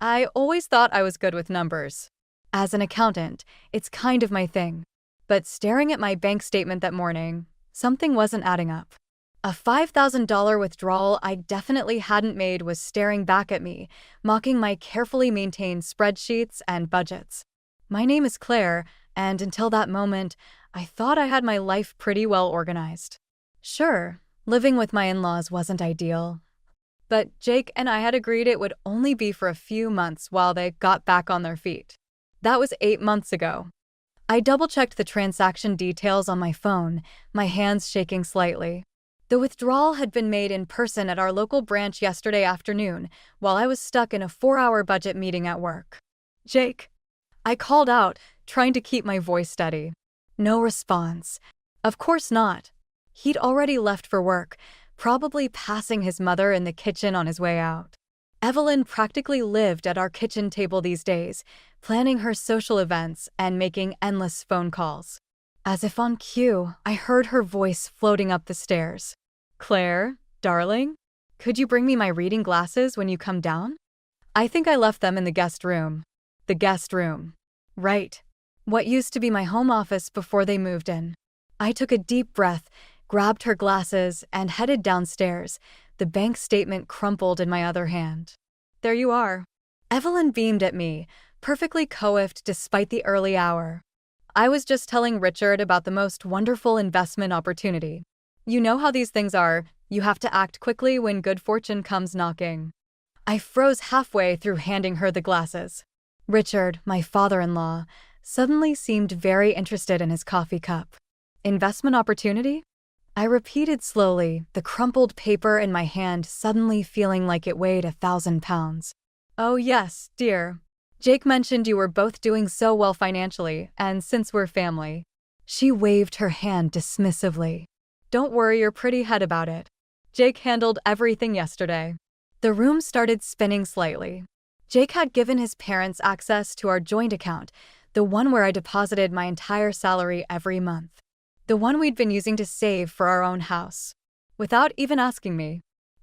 I always thought I was good with numbers. As an accountant, it's kind of my thing. But staring at my bank statement that morning, something wasn't adding up. A $5,000 withdrawal I definitely hadn't made was staring back at me, mocking my carefully maintained spreadsheets and budgets. My name is Claire, and until that moment, I thought I had my life pretty well organized. Sure, living with my in-laws wasn't ideal, but Jake and I had agreed it would only be for a few months while they got back on their feet. That was 8 months ago. I double-checked the transaction details on my phone, my hands shaking slightly. The withdrawal had been made in person at our local branch yesterday afternoon, while I was stuck in a 4-hour budget meeting at work. Jake, I called out, trying to keep my voice steady. No response. Of course not. He'd already left for work, probably passing his mother in the kitchen on his way out. Evelyn practically lived at our kitchen table these days, planning her social events and making endless phone calls. As if on cue, I heard her voice floating up the stairs. Claire, darling, could you bring me my reading glasses when you come down? I think I left them in the guest room. The guest room. Right. What used to be my home office before they moved in. I took a deep breath, grabbed her glasses, and headed downstairs, the bank statement crumpled in my other hand. There you are. Evelyn beamed at me, perfectly coiffed despite the early hour. I was just telling Richard about the most wonderful investment opportunity. You know how these things are, you have to act quickly when good fortune comes knocking. I froze halfway through handing her the glasses. Richard, my father-in-law, suddenly seemed very interested in his coffee cup. Investment opportunity? I repeated slowly, the crumpled paper in my hand suddenly feeling like it weighed 1,000 pounds. Oh yes, dear. Jake mentioned you were both doing so well financially, and since we're family. She waved her hand dismissively. Don't worry your pretty head about it. Jake handled everything yesterday. The room started spinning slightly. Jake had given his parents access to our joint account, the one where I deposited my entire salary every month. The one we'd been using to save for our own house. Without even asking me.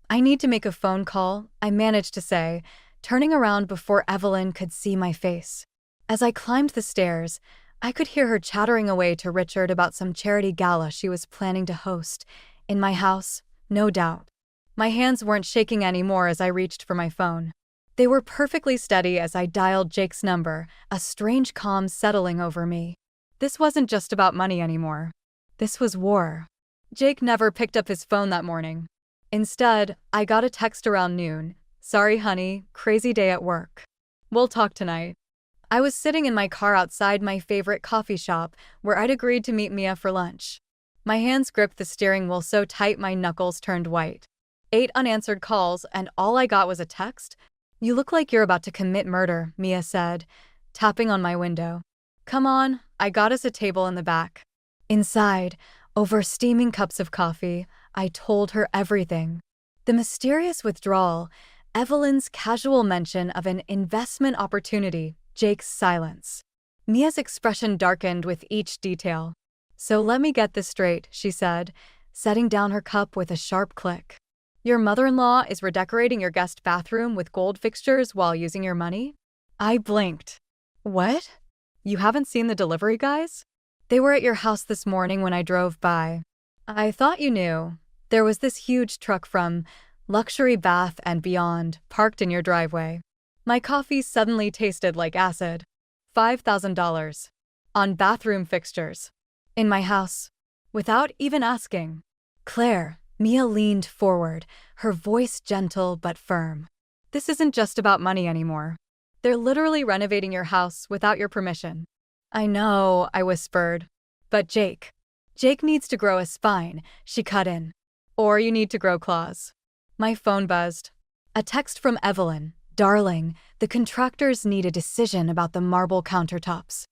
I need to make a phone call, I managed to say, turning around before Evelyn could see my face. As I climbed the stairs, I could hear her chattering away to Richard about some charity gala she was planning to host. In my house, no doubt. My hands weren't shaking anymore as I reached for my phone. They were perfectly steady as I dialed Jake's number, a strange calm settling over me. This wasn't just about money anymore. This was war. Jake never picked up his phone that morning. Instead, I got a text around noon. Sorry, honey, crazy day at work. We'll talk tonight. I was sitting in my car outside my favorite coffee shop where I'd agreed to meet Mia for lunch. My hands gripped the steering wheel so tight my knuckles turned white. 8 unanswered calls and all I got was a text. You look like you're about to commit murder, Mia said, tapping on my window. Come on, I got us a table in the back. Inside, over steaming cups of coffee, I told her everything. The mysterious withdrawal, Evelyn's casual mention of an investment opportunity, Jake's silence. Mia's expression darkened with each detail. So let me get this straight, she said, setting down her cup with a sharp click. Your mother-in-law is redecorating your guest bathroom with gold fixtures while using your money? I blinked. What? You haven't seen the delivery guys? They were at your house this morning when I drove by. I thought you knew. There was this huge truck from Luxury Bath and Beyond parked in your driveway. My coffee suddenly tasted like acid. $5,000. On bathroom fixtures. In my house. Without even asking. Claire, Mia leaned forward, her voice gentle but firm. This isn't just about money anymore. They're literally renovating your house without your permission. I know, I whispered. But Jake needs to grow a spine, she cut in. Or you need to grow claws. My phone buzzed. A text from Evelyn. Darling, the contractors need a decision about the marble countertops.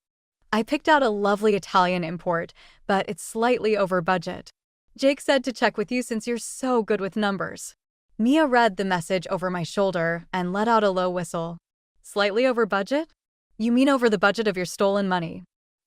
I picked out a lovely Italian import, but it's slightly over budget. Jake said to check with you since you're so good with numbers. Mia read the message over my shoulder and let out a low whistle. Slightly over budget? You mean over the budget of your stolen money?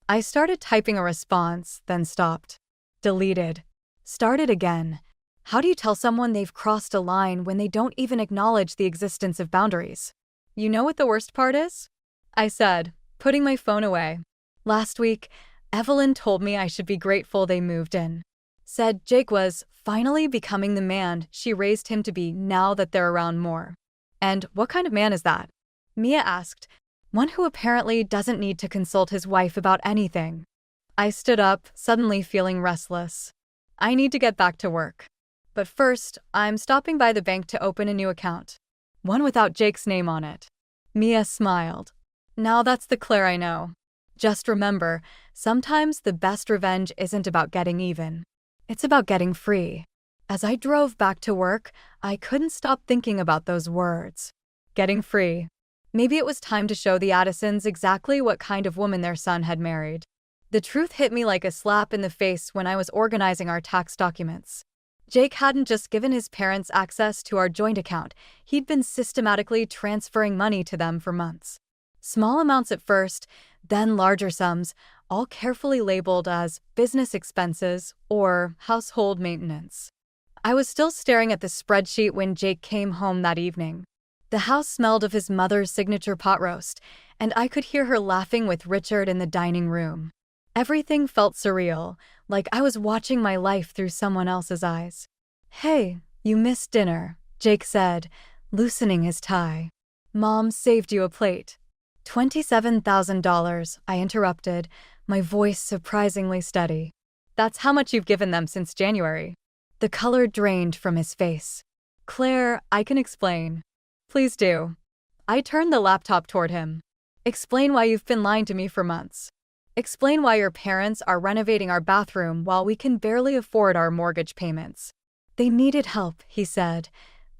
I started typing a response, then stopped. Deleted. Started again. How do you tell someone they've crossed a line when they don't even acknowledge the existence of boundaries? You know what the worst part is? I said, putting my phone away. Last week, Evelyn told me I should be grateful they moved in. Said Jake was finally becoming the man she raised him to be now that they're around more. And what kind of man is that? Mia asked. One who apparently doesn't need to consult his wife about anything. I stood up, suddenly feeling restless. I need to get back to work. But first, I'm stopping by the bank to open a new account. One without Jake's name on it. Mia smiled. Now that's the Claire I know. Just remember, sometimes the best revenge isn't about getting even. It's about getting free. As I drove back to work, I couldn't stop thinking about those words. Getting free. Maybe it was time to show the Addisons exactly what kind of woman their son had married. The truth hit me like a slap in the face when I was organizing our tax documents. Jake hadn't just given his parents access to our joint account, he'd been systematically transferring money to them for months. Small amounts at first, then larger sums, all carefully labeled as business expenses or household maintenance. I was still staring at the spreadsheet when Jake came home that evening. The house smelled of his mother's signature pot roast, and I could hear her laughing with Richard in the dining room. Everything felt surreal, like I was watching my life through someone else's eyes. Hey, you missed dinner, Jake said, loosening his tie. Mom saved you a plate. $27,000, I interrupted, my voice surprisingly steady. That's how much you've given them since January. The color drained from his face. Claire, I can explain. Please do. I turned the laptop toward him. Explain why you've been lying to me for months. Explain why your parents are renovating our bathroom while we can barely afford our mortgage payments. They needed help, he said,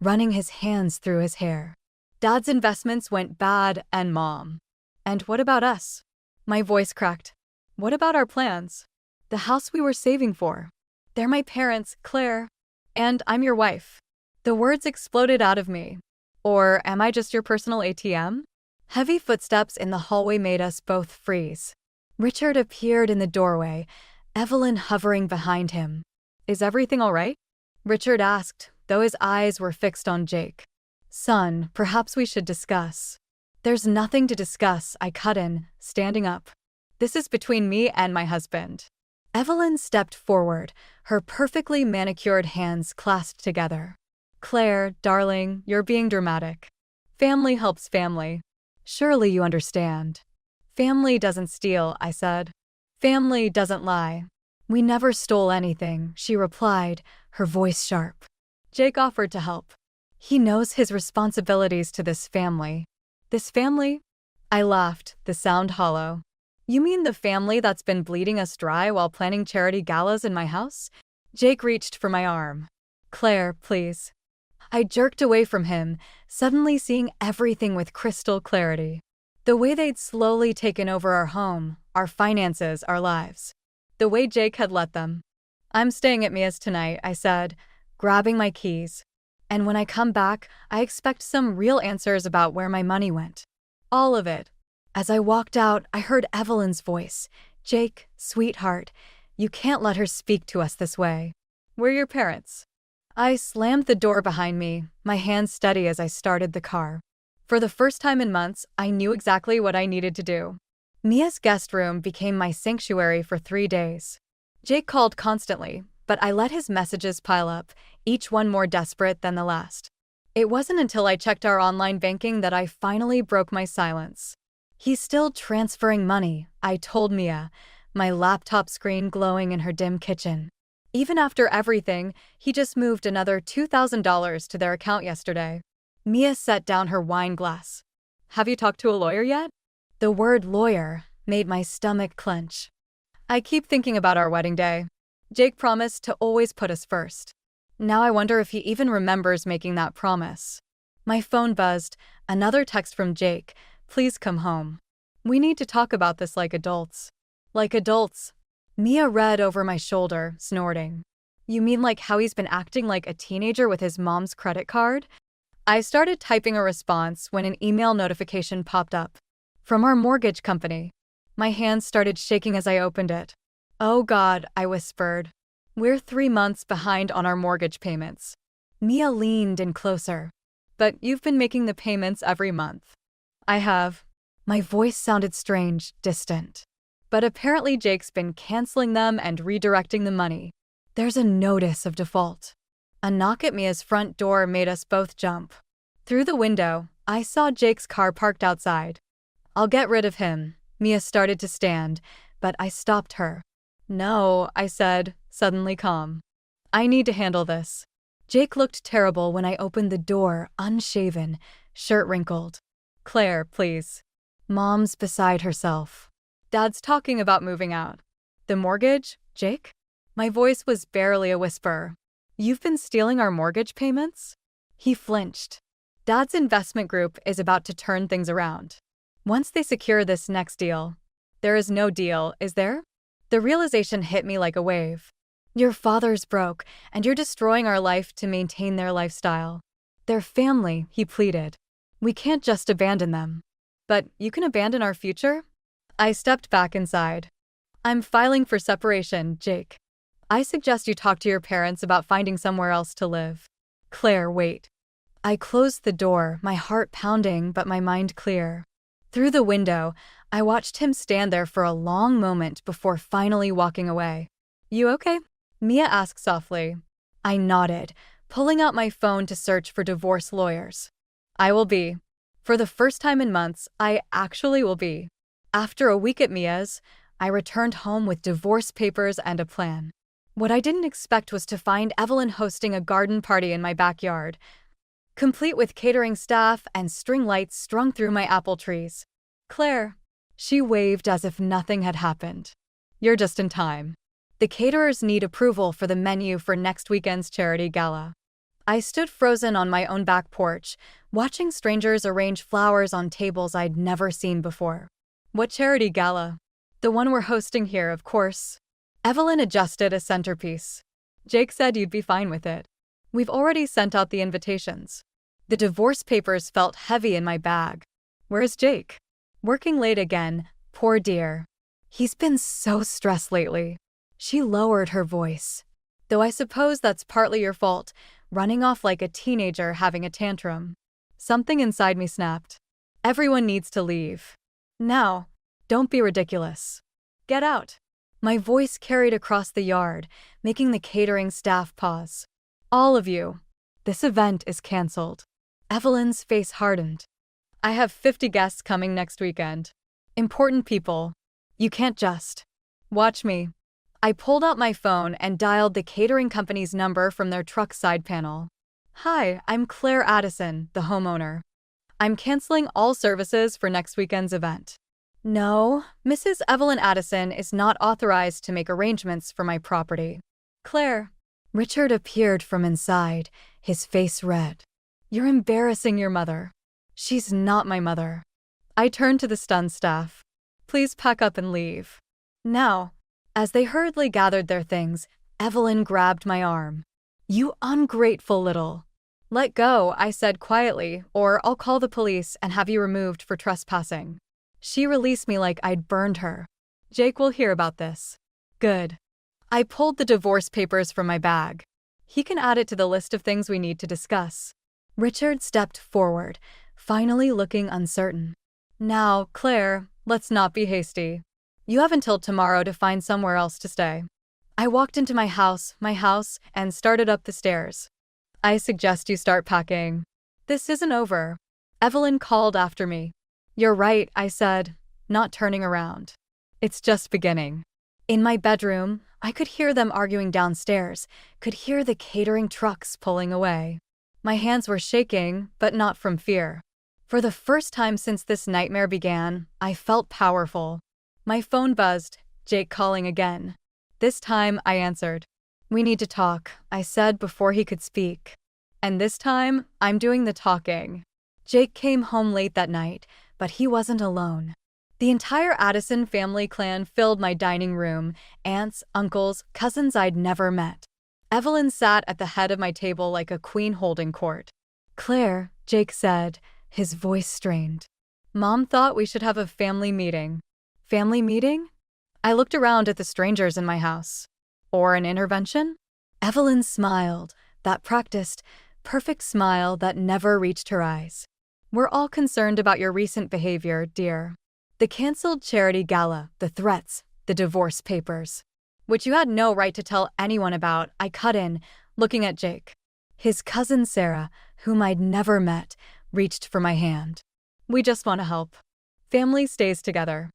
running his hands through his hair. Dad's investments went bad and Mom. And what about us? My voice cracked. What about our plans? The house we were saving for. They're my parents, Claire. And I'm your wife. The words exploded out of me. Or am I just your personal ATM? Heavy footsteps in the hallway made us both freeze. Richard appeared in the doorway, Evelyn hovering behind him. Is everything all right? Richard asked, though his eyes were fixed on Jake. Son, perhaps we should discuss. There's nothing to discuss, I cut in, standing up. This is between me and my husband. Evelyn stepped forward, her perfectly manicured hands clasped together. Claire, darling, you're being dramatic. Family helps family. Surely you understand. Family doesn't steal, I said. Family doesn't lie. We never stole anything, she replied, her voice sharp. Jake offered to help. He knows his responsibilities to this family. This family? I laughed, the sound hollow. You mean the family that's been bleeding us dry while planning charity galas in my house? Jake reached for my arm. Claire, please. I jerked away from him, suddenly seeing everything with crystal clarity. The way they'd slowly taken over our home, our finances, our lives. The way Jake had let them. I'm staying at Mia's tonight, I said, grabbing my keys. And when I come back, I expect some real answers about where my money went. All of it. As I walked out, I heard Evelyn's voice. Jake, sweetheart, you can't let her speak to us this way. We're your parents. I slammed the door behind me, my hands steady as I started the car. For the first time in months, I knew exactly what I needed to do. Mia's guest room became my sanctuary for 3 days. Jake called constantly, but I let his messages pile up, each one more desperate than the last. It wasn't until I checked our online banking that I finally broke my silence. He's still transferring money, I told Mia, my laptop screen glowing in her dim kitchen. Even after everything, he just moved another $2,000 to their account yesterday. Mia set down her wine glass. Have you talked to a lawyer yet? The word lawyer made my stomach clench. I keep thinking about our wedding day. Jake promised to always put us first. Now I wonder if he even remembers making that promise. My phone buzzed, another text from Jake. Please come home. We need to talk about this like adults. Like adults. Mia read over my shoulder, snorting. You mean like how he's been acting like a teenager with his mom's credit card? I started typing a response when an email notification popped up. From our mortgage company. My hands started shaking as I opened it. Oh God, I whispered. We're 3 months behind on our mortgage payments. Mia leaned in closer. But you've been making the payments every month. I have. My voice sounded strange, distant. But apparently Jake's been canceling them and redirecting the money. There's a notice of default. A knock at Mia's front door made us both jump. Through the window, I saw Jake's car parked outside. I'll get rid of him. Mia started to stand, but I stopped her. No, I said, suddenly calm. I need to handle this. Jake looked terrible when I opened the door, unshaven, shirt wrinkled. Claire, please. Mom's beside herself. Dad's talking about moving out. The mortgage, Jake? My voice was barely a whisper. You've been stealing our mortgage payments? He flinched. Dad's investment group is about to turn things around. Once they secure this next deal. There is no deal, is there? The realization hit me like a wave. Your father's broke, and you're destroying our life to maintain their lifestyle. Their family, he pleaded. We can't just abandon them. But you can abandon our future? I stepped back inside. I'm filing for separation, Jake. I suggest you talk to your parents about finding somewhere else to live. Claire, wait. I closed the door, my heart pounding but my mind clear. Through the window, I watched him stand there for a long moment before finally walking away. You okay? Mia asked softly. I nodded, pulling out my phone to search for divorce lawyers. I will be. For the first time in months, I actually will be. After a week at Mia's, I returned home with divorce papers and a plan. What I didn't expect was to find Evelyn hosting a garden party in my backyard, complete with catering staff and string lights strung through my apple trees. Claire. She waved as if nothing had happened. You're just in time. The caterers need approval for the menu for next weekend's charity gala. I stood frozen on my own back porch, watching strangers arrange flowers on tables I'd never seen before. What charity gala? The one we're hosting here, of course. Evelyn adjusted a centerpiece. Jake said you'd be fine with it. We've already sent out the invitations. The divorce papers felt heavy in my bag. Where's Jake? Working late again, poor dear. He's been so stressed lately. She lowered her voice. Though I suppose that's partly your fault, running off like a teenager having a tantrum. Something inside me snapped. Everyone needs to leave. Now, don't be ridiculous. Get out. My voice carried across the yard, making the catering staff pause. All of you. This event is canceled. Evelyn's face hardened. I have 50 guests coming next weekend. Important people. You can't just. Watch me. I pulled out my phone and dialed the catering company's number from their truck side panel. Hi, I'm Claire Addison, the homeowner. I'm canceling all services for next weekend's event. No, Mrs. Evelyn Addison is not authorized to make arrangements for my property. Claire. Richard appeared from inside, his face red. You're embarrassing your mother. She's not my mother. I turned to the stunned staff. Please pack up and leave. Now. As they hurriedly gathered their things, Evelyn grabbed my arm. You ungrateful little. Let go, I said quietly, or I'll call the police and have you removed for trespassing. She released me like I'd burned her. Jake will hear about this. Good. I pulled the divorce papers from my bag. He can add it to the list of things we need to discuss. Richard stepped forward, finally looking uncertain. Now, Claire, let's not be hasty. You have until tomorrow to find somewhere else to stay. I walked into my house, and started up the stairs. I suggest you start packing. This isn't over. Evelyn called after me. You're right, I said, not turning around. It's just beginning. In my bedroom, I could hear them arguing downstairs, could hear the catering trucks pulling away. My hands were shaking, but not from fear. For the first time since this nightmare began, I felt powerful. My phone buzzed, Jake calling again. This time, I answered. We need to talk, I said before he could speak. And this time, I'm doing the talking. Jake came home late that night, but he wasn't alone. The entire Addison family clan filled my dining room, aunts, uncles, cousins I'd never met. Evelyn sat at the head of my table like a queen holding court. Claire, Jake said, his voice strained. Mom thought we should have a family meeting. Family meeting? I looked around at the strangers in my house. Or an intervention? Evelyn smiled, that practiced, perfect smile that never reached her eyes. We're all concerned about your recent behavior, dear. The canceled charity gala, the threats, the divorce papers. Which you had no right to tell anyone about, I cut in, looking at Jake. His cousin Sarah, whom I'd never met, reached for my hand. We just want to help. Family stays together.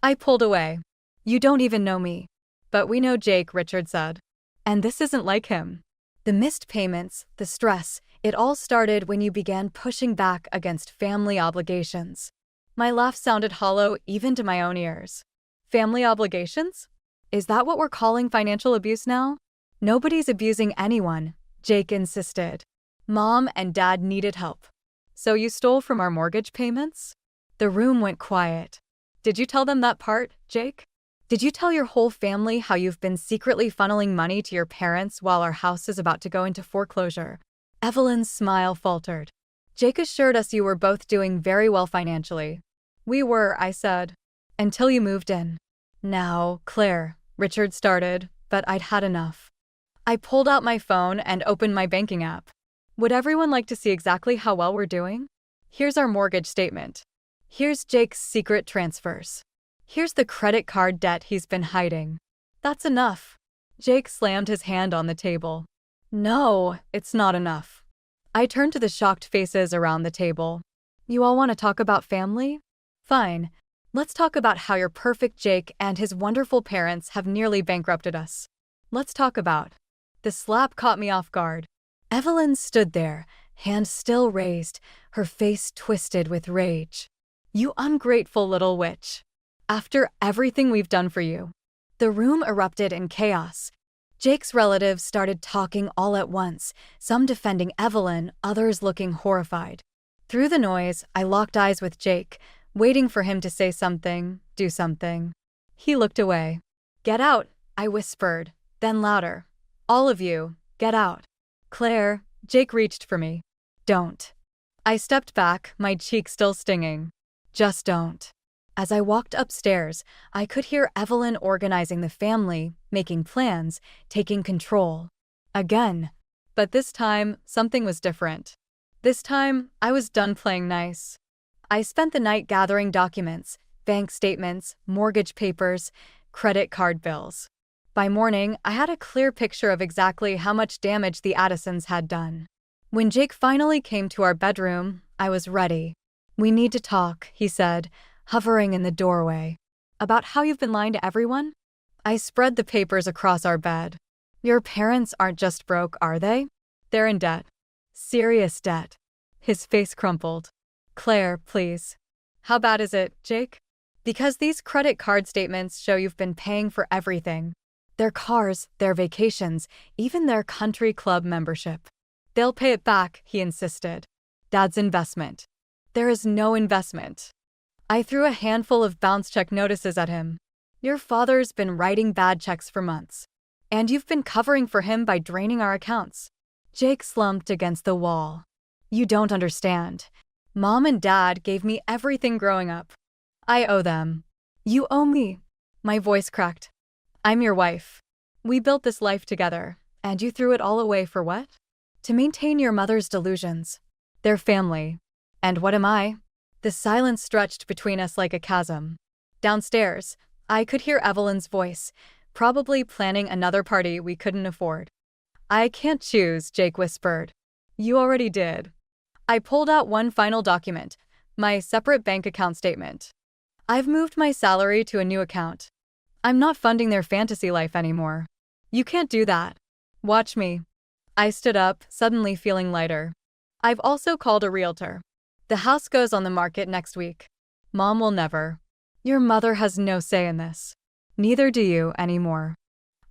I pulled away. You don't even know me. But we know Jake, Richard said. And this isn't like him. The missed payments, the stress, it all started when you began pushing back against family obligations. My laugh sounded hollow even to my own ears. Family obligations? Is that what we're calling financial abuse now? Nobody's abusing anyone, Jake insisted. Mom and Dad needed help. So you stole from our mortgage payments? The room went quiet. Did you tell them that part, Jake? Did you tell your whole family how you've been secretly funneling money to your parents while our house is about to go into foreclosure? Evelyn's smile faltered. Jake assured us you were both doing very well financially. We were, I said. Until you moved in. Now, Claire, Richard started, but I'd had enough. I pulled out my phone and opened my banking app. Would everyone like to see exactly how well we're doing? Here's our mortgage statement. Here's Jake's secret transfers. Here's the credit card debt he's been hiding. That's enough. Jake slammed his hand on the table. No, it's not enough. I turned to the shocked faces around the table. You all want to talk about family? Fine. Let's talk about how your perfect Jake and his wonderful parents have nearly bankrupted us. Let's talk about. The slap caught me off guard. Evelyn stood there, hand still raised, her face twisted with rage. You ungrateful little witch. After everything we've done for you. The room erupted in chaos. Jake's relatives started talking all at once, some defending Evelyn, others looking horrified. Through the noise, I locked eyes with Jake, waiting for him to say something, do something. He looked away. Get out, I whispered, then louder. All of you, get out. Claire, Jake reached for me. Don't. I stepped back, my cheek still stinging. Just don't. As I walked upstairs, I could hear Evelyn organizing the family, making plans, taking control. Again. But this time, something was different. This time, I was done playing nice. I spent the night gathering documents, bank statements, mortgage papers, credit card bills. By morning, I had a clear picture of exactly how much damage the Addisons had done. When Jake finally came to our bedroom, I was ready. We need to talk, he said, hovering in the doorway. About how you've been lying to everyone? I spread the papers across our bed. Your parents aren't just broke, are they? They're in debt. Serious debt. His face crumpled. Claire, please. How bad is it, Jake? Because these credit card statements show you've been paying for everything. Their cars, their vacations, even their country club membership. They'll pay it back, he insisted. Dad's investment. There is no investment. I threw a handful of bounce check notices at him. Your father's been writing bad checks for months. And you've been covering for him by draining our accounts. Jake slumped against the wall. You don't understand. Mom and Dad gave me everything growing up. I owe them. You owe me. My voice cracked. I'm your wife. We built this life together, and you threw it all away for what? To maintain your mother's delusions. Their family. And what am I? The silence stretched between us like a chasm. Downstairs, I could hear Evelyn's voice, probably planning another party we couldn't afford. I can't choose, Jake whispered. You already did. I pulled out one final document, my separate bank account statement. I've moved my salary to a new account. I'm not funding their fantasy life anymore. You can't do that. Watch me. I stood up, suddenly feeling lighter. I've also called a realtor. The house goes on the market next week. Mom will never. Your mother has no say in this. Neither do you anymore.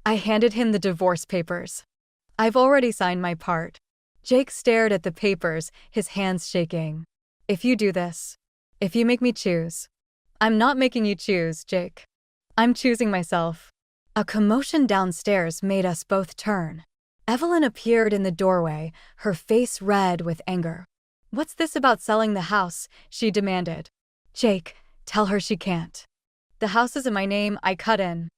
I handed him the divorce papers. I've already signed my part. Jake stared at the papers, his hands shaking. If you do this, if you make me choose. I'm not making you choose, Jake. I'm choosing myself. A commotion downstairs made us both turn. Evelyn appeared in the doorway, her face red with anger. What's this about selling the house? She demanded. Jake, tell her she can't. The house is in my name, I cut in.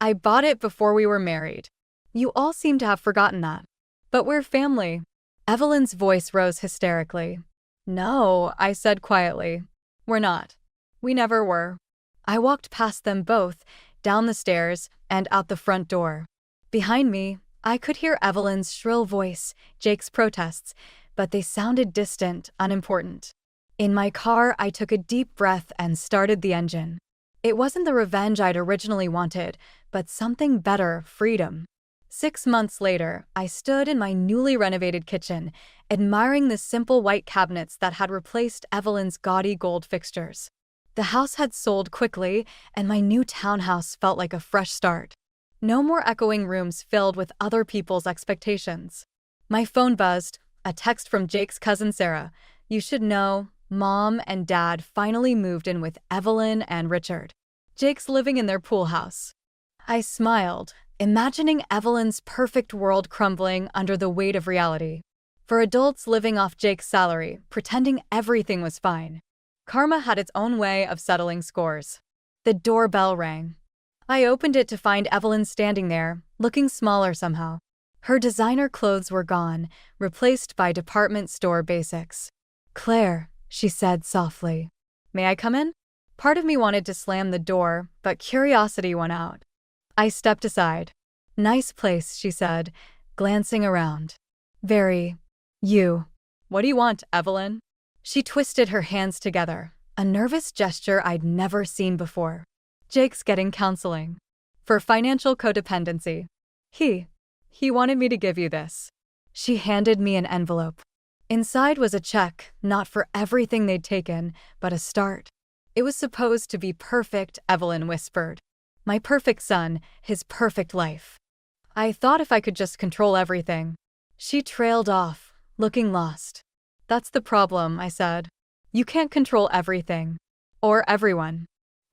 I bought it before we were married. You all seem to have forgotten that. But we're family. Evelyn's voice rose hysterically. No, I said quietly. We're not. We never were. I walked past them both, down the stairs, and out the front door. Behind me, I could hear Evelyn's shrill voice, Jake's protests, but they sounded distant, unimportant. In my car, I took a deep breath and started the engine. It wasn't the revenge I'd originally wanted, but something better, freedom. 6 months later, I stood in my newly renovated kitchen, admiring the simple white cabinets that had replaced Evelyn's gaudy gold fixtures. The house had sold quickly, and my new townhouse felt like a fresh start. No more echoing rooms filled with other people's expectations. My phone buzzed, a text from Jake's cousin Sarah. You should know, Mom and Dad finally moved in with Evelyn and Richard. Jake's living in their pool house. I smiled, imagining Evelyn's perfect world crumbling under the weight of reality. For adults living off Jake's salary, pretending everything was fine. Karma had its own way of settling scores. The doorbell rang. I opened it to find Evelyn standing there, looking smaller somehow. Her designer clothes were gone, replaced by department store basics. Claire, she said softly. May I come in? Part of me wanted to slam the door, but curiosity won out. I stepped aside. Nice place, she said, glancing around. Very. You. What do you want, Evelyn? She twisted her hands together, a nervous gesture I'd never seen before. Jake's getting counseling. For financial codependency. He wanted me to give you this. She handed me an envelope. Inside was a check, not for everything they'd taken, but a start. It was supposed to be perfect, Evelyn whispered. My perfect son, his perfect life. I thought if I could just control everything. She trailed off, looking lost. That's the problem, I said. You can't control everything. Or everyone.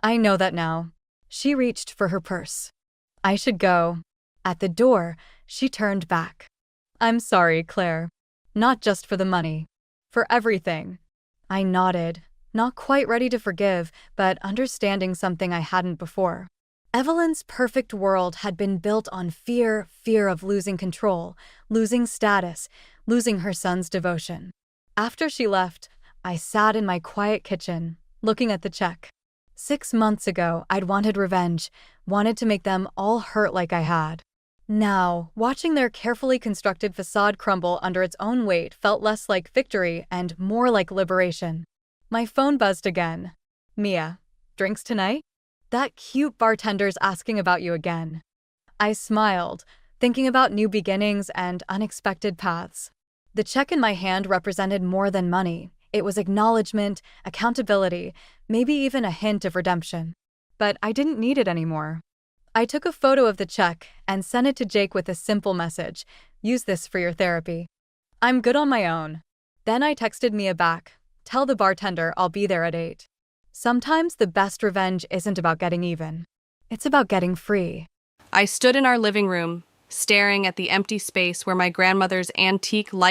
I know that now. She reached for her purse. I should go. At the door, she turned back. I'm sorry, Claire. Not just for the money. For everything. I nodded, not quite ready to forgive, but understanding something I hadn't before. Evelyn's perfect world had been built on fear of losing control, losing status, losing her son's devotion. After she left, I sat in my quiet kitchen, looking at the check. 6 months ago, I'd wanted revenge, wanted to make them all hurt like I had. Now, watching their carefully constructed facade crumble under its own weight felt less like victory and more like liberation. My phone buzzed again. Mia, drinks tonight? That cute bartender's asking about you again. I smiled, thinking about new beginnings and unexpected paths. The check in my hand represented more than money. It was acknowledgement, accountability, maybe even a hint of redemption. But I didn't need it anymore. I took a photo of the check and sent it to Jake with a simple message. Use this for your therapy. I'm good on my own. Then I texted Mia back. Tell the bartender I'll be there at 8. Sometimes the best revenge isn't about getting even. It's about getting free. I stood in our living room, staring at the empty space where my grandmother's antique light